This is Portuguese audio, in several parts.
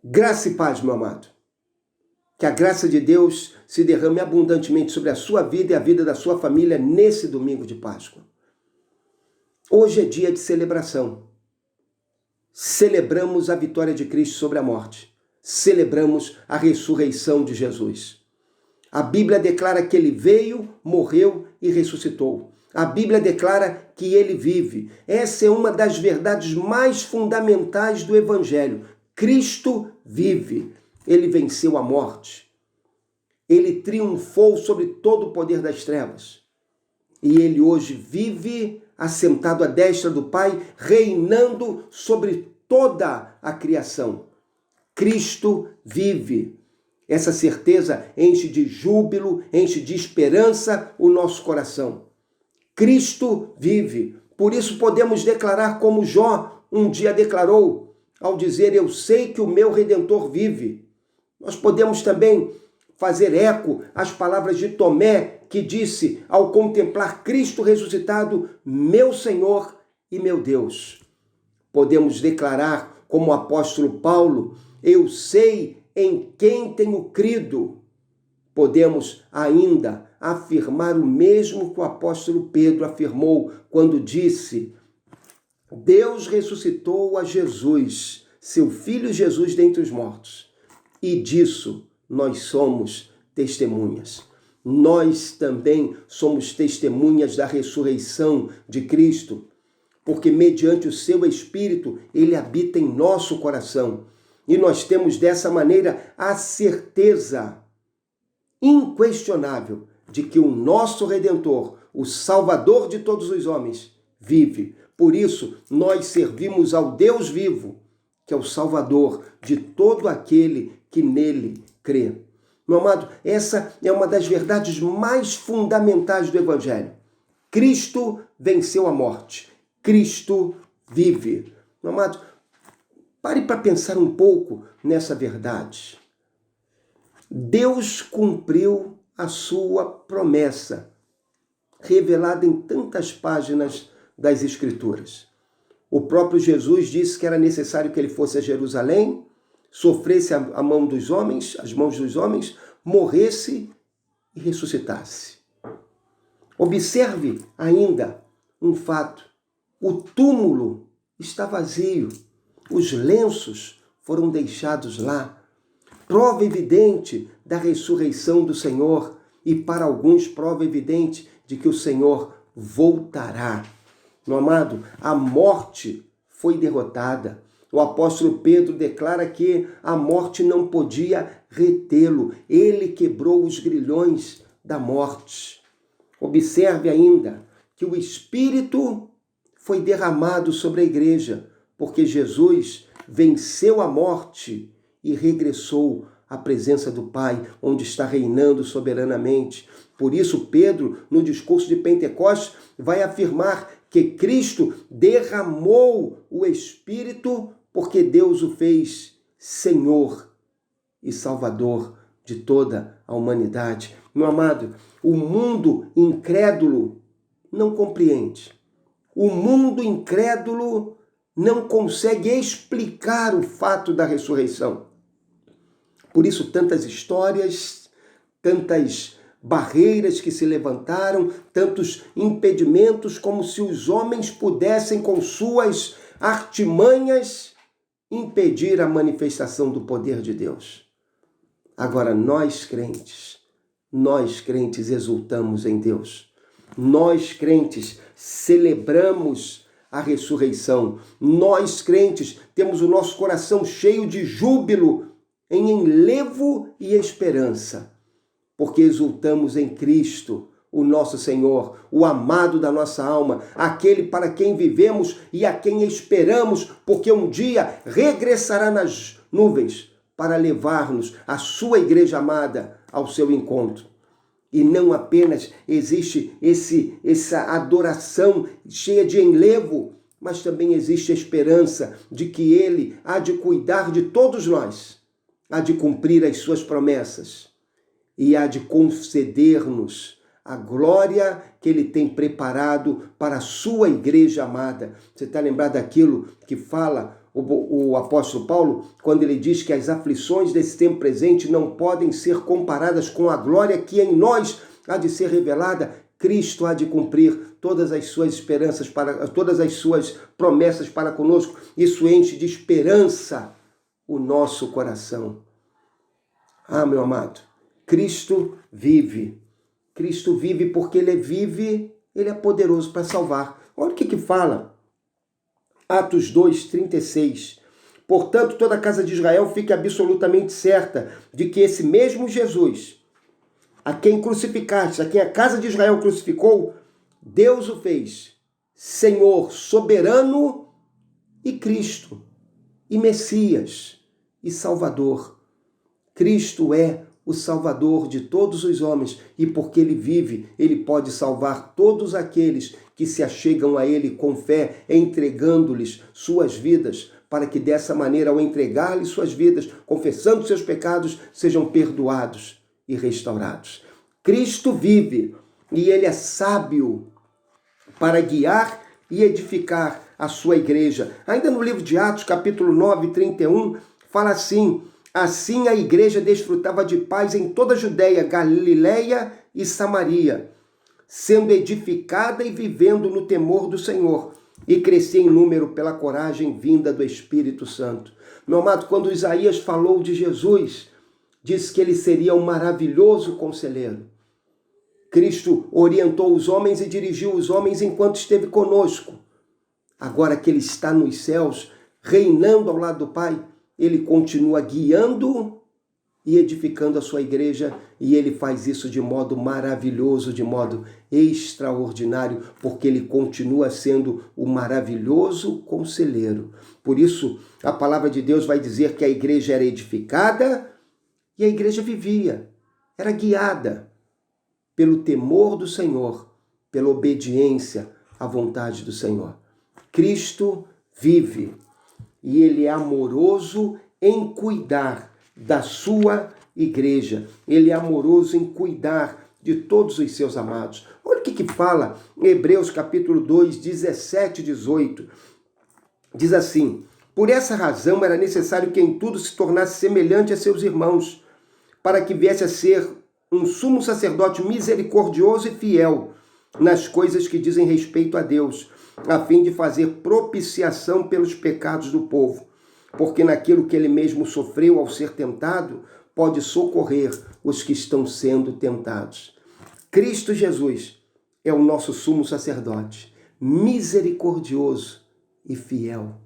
Graça e paz, meu amado. Que a graça de Deus se derrame abundantemente sobre a sua vida e a vida da sua família nesse domingo de Páscoa. Hoje é dia de celebração. Celebramos a vitória de Cristo sobre a morte. Celebramos a ressurreição de Jesus. A Bíblia declara que ele veio, morreu e ressuscitou. A Bíblia declara que ele vive. Essa é uma das verdades mais fundamentais do Evangelho. Cristo vive. Ele venceu a morte. Ele triunfou sobre todo o poder das trevas. E ele hoje vive assentado à destra do Pai, reinando sobre toda a criação. Cristo vive. Essa certeza enche de júbilo, enche de esperança o nosso coração. Cristo vive. Por isso podemos declarar como Jó um dia declarou, ao dizer, eu sei que o meu Redentor vive. Nós podemos também fazer eco às palavras de Tomé, que disse, ao contemplar Cristo ressuscitado, meu Senhor e meu Deus. Podemos declarar, como o apóstolo Paulo, eu sei em quem tenho crido. Podemos ainda afirmar o mesmo que o apóstolo Pedro afirmou quando disse, Deus ressuscitou a Jesus, seu Filho Jesus dentre os mortos. E disso nós somos testemunhas. Nós também somos testemunhas da ressurreição de Cristo, porque mediante o seu Espírito, ele habita em nosso coração. E nós temos dessa maneira a certeza inquestionável de que o nosso Redentor, o Salvador de todos os homens, vive. Por isso, nós servimos ao Deus vivo, que é o Salvador de todo aquele que nele crê. Meu amado, essa é uma das verdades mais fundamentais do Evangelho. Cristo venceu a morte. Cristo vive. Meu amado, pare para pensar um pouco nessa verdade. Deus cumpriu a sua promessa, revelada em tantas páginas das Escrituras. O próprio Jesus disse que era necessário que ele fosse a Jerusalém, sofresse a mão dos homens, as mãos dos homens, morresse e ressuscitasse. Observe ainda um fato. O túmulo está vazio. Os lenços foram deixados lá. Prova evidente da ressurreição do Senhor e para alguns prova evidente de que o Senhor voltará. Meu amado, a morte foi derrotada. O apóstolo Pedro declara que a morte não podia retê-lo. Ele quebrou os grilhões da morte. Observe ainda que o Espírito foi derramado sobre a igreja, porque Jesus venceu a morte e regressou à presença do Pai, onde está reinando soberanamente. Por isso, Pedro, no discurso de Pentecostes, vai afirmar que Cristo derramou o Espírito porque Deus o fez Senhor e Salvador de toda a humanidade. Meu amado, o mundo incrédulo não compreende. O mundo incrédulo não consegue explicar o fato da ressurreição. Por isso, tantas histórias, tantas barreiras que se levantaram, tantos impedimentos, como se os homens pudessem, com suas artimanhas, impedir a manifestação do poder de Deus. Agora, nós crentes exultamos em Deus. Nós crentes celebramos a ressurreição. Nós crentes temos o nosso coração cheio de júbilo, em enlevo e esperança, porque exultamos em Cristo, o nosso Senhor, o amado da nossa alma, aquele para quem vivemos e a quem esperamos, porque um dia regressará nas nuvens para levar-nos, a sua igreja amada, ao seu encontro. E não apenas existe essa adoração cheia de enlevo, mas também existe a esperança de que Ele há de cuidar de todos nós, há de cumprir as suas promessas e há de conceder-nos a glória que Ele tem preparado para a sua igreja amada. Você está lembrado daquilo que fala o apóstolo Paulo, quando ele diz que as aflições desse tempo presente não podem ser comparadas com a glória que em nós há de ser revelada. Cristo há de cumprir todas as suas esperanças, todas as suas promessas para conosco. Isso enche de esperança o nosso coração. Ah, meu amado, Cristo vive. Cristo vive porque Ele vive, Ele é poderoso para salvar. Olha o que fala. Atos 2:36. Portanto, toda a casa de Israel fique absolutamente certa de que esse mesmo Jesus, a quem crucificaste, a quem a casa de Israel crucificou, Deus o fez Senhor soberano e Cristo, e Messias, e Salvador. Cristo é o Salvador de todos os homens, e porque Ele vive, Ele pode salvar todos aqueles que se achegam a Ele com fé, entregando-lhes suas vidas, para que dessa maneira, ao entregar-lhes suas vidas, confessando seus pecados, sejam perdoados e restaurados. Cristo vive e Ele é sábio para guiar e edificar a sua igreja. Ainda no livro de Atos, capítulo 9:31, fala assim: assim a igreja desfrutava de paz em toda a Judéia, Galileia e Samaria, sendo edificada e vivendo no temor do Senhor, e crescia em número pela coragem vinda do Espírito Santo. Meu amado, quando Isaías falou de Jesus, disse que ele seria um maravilhoso conselheiro. Cristo orientou os homens e dirigiu os homens enquanto esteve conosco. Agora que Ele está nos céus, reinando ao lado do Pai, Ele continua guiando e edificando a sua igreja, e Ele faz isso de modo maravilhoso, de modo extraordinário, porque Ele continua sendo o maravilhoso conselheiro. Por isso, a palavra de Deus vai dizer que a igreja era edificada e a igreja vivia, era guiada pelo temor do Senhor, pela obediência à vontade do Senhor. Cristo vive e Ele é amoroso em cuidar da sua igreja. Ele é amoroso em cuidar de todos os seus amados. Olha o que fala em Hebreus capítulo 2, 17 e 18. Diz assim: por essa razão era necessário que em tudo se tornasse semelhante a seus irmãos, para que viesse a ser um sumo sacerdote misericordioso e fiel nas coisas que dizem respeito a Deus, a fim de fazer propiciação pelos pecados do povo, porque naquilo que Ele mesmo sofreu ao ser tentado, pode socorrer os que estão sendo tentados. Cristo Jesus é o nosso sumo sacerdote, misericordioso e fiel,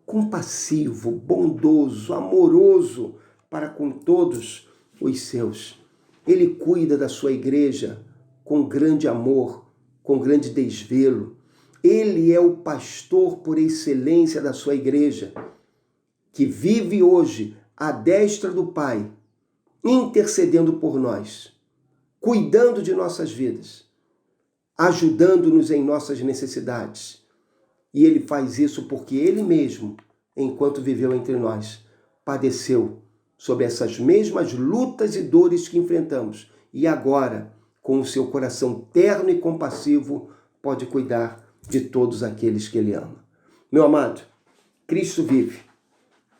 compassivo, bondoso, amoroso para com todos os seus. Ele cuida da sua igreja com grande amor, com grande desvelo. Ele é o pastor por excelência da sua igreja, que vive hoje à destra do Pai, intercedendo por nós, cuidando de nossas vidas, ajudando-nos em nossas necessidades. E Ele faz isso porque Ele mesmo, enquanto viveu entre nós, padeceu sobre essas mesmas lutas e dores que enfrentamos. E agora, com o seu coração terno e compassivo, pode cuidar de todos aqueles que Ele ama. Meu amado, Cristo vive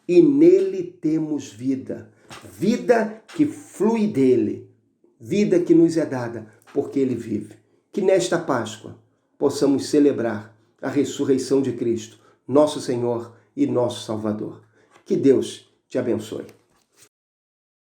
e nele temos vida. Vida que flui dele. Vida que nos é dada porque Ele vive. Que nesta Páscoa possamos celebrar a ressurreição de Cristo, nosso Senhor e nosso Salvador. Que Deus te abençoe.